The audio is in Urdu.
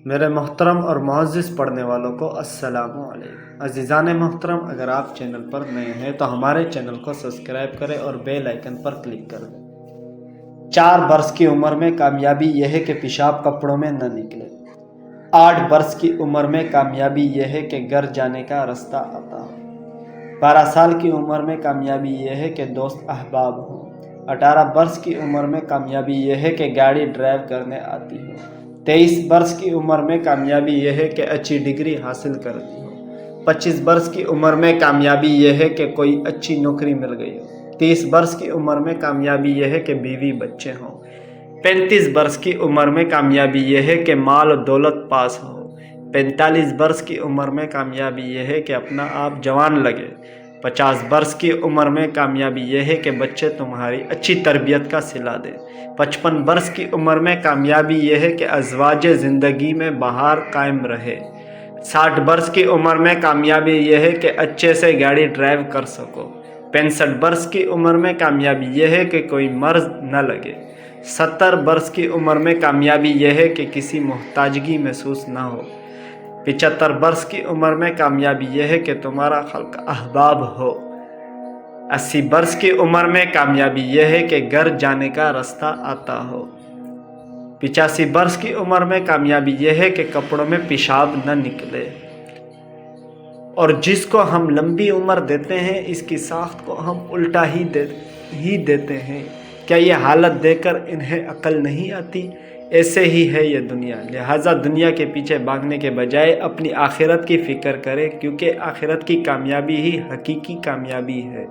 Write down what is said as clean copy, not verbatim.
میرے محترم اور معزز پڑھنے والوں کو السلام علیکم۔ عزیزان محترم، اگر آپ چینل پر نئے ہیں تو ہمارے چینل کو سبسکرائب کریں اور بیل آئیکن پر کلک کر دیں۔ 4 برس کی عمر میں کامیابی یہ ہے کہ پیشاب کپڑوں میں نہ نکلے۔ 8 برس کی عمر میں کامیابی یہ ہے کہ گھر جانے کا راستہ آتا ہو۔ 12 سال کی عمر میں کامیابی یہ ہے کہ دوست احباب ہوں۔ 18 برس کی عمر میں کامیابی یہ ہے کہ گاڑی ڈرائیو کرنے آتی ہو۔ 23 برس کی عمر میں کامیابی یہ ہے کہ اچھی ڈگری حاصل کرتی ہو۔ 25 برس کی عمر میں کامیابی یہ ہے کہ کوئی اچھی نوکری مل گئی ہو۔ 30 برس کی عمر میں کامیابی یہ ہے کہ بیوی بچے ہوں۔ 35 برس کی عمر میں کامیابی یہ ہے کہ مال و دولت پاس ہو۔ 45 برس کی عمر میں کامیابی یہ ہے کہ اپنا آپ جوان لگے۔ 50 برس کی عمر میں کامیابی یہ ہے کہ بچے تمہاری اچھی تربیت کا صلہ دیں۔ 55 برس کی عمر میں کامیابی یہ ہے کہ ازواج زندگی میں بہار قائم رہے۔ 60 برس کی عمر میں کامیابی یہ ہے کہ اچھے سے گاڑی ڈرائیو کر سکو۔ 65 برس کی عمر میں کامیابی یہ ہے کہ کوئی مرض نہ لگے۔ 70 برس کی عمر میں کامیابی یہ ہے کہ کسی محتاجگی محسوس نہ ہو۔ 75 برس کی عمر میں کامیابی یہ ہے کہ تمہارا خلق احباب ہو۔ 80 برس کی عمر میں کامیابی یہ ہے کہ گھر جانے کا راستہ آتا ہو۔ 85 برس کی عمر میں کامیابی یہ ہے کہ کپڑوں میں پیشاب نہ نکلے۔ اور جس کو ہم لمبی عمر دیتے ہیں اس کی ساخت کو ہم الٹا ہی دیتے ہیں۔ کیا یہ حالت دیکھ کر انہیں عقل نہیں آتی؟ ایسے ہی ہے یہ دنیا، لہٰذا دنیا کے پیچھے بھاگنے کے بجائے اپنی آخرت کی فکر کرے، کیونکہ آخرت کی کامیابی ہی حقیقی کامیابی ہے۔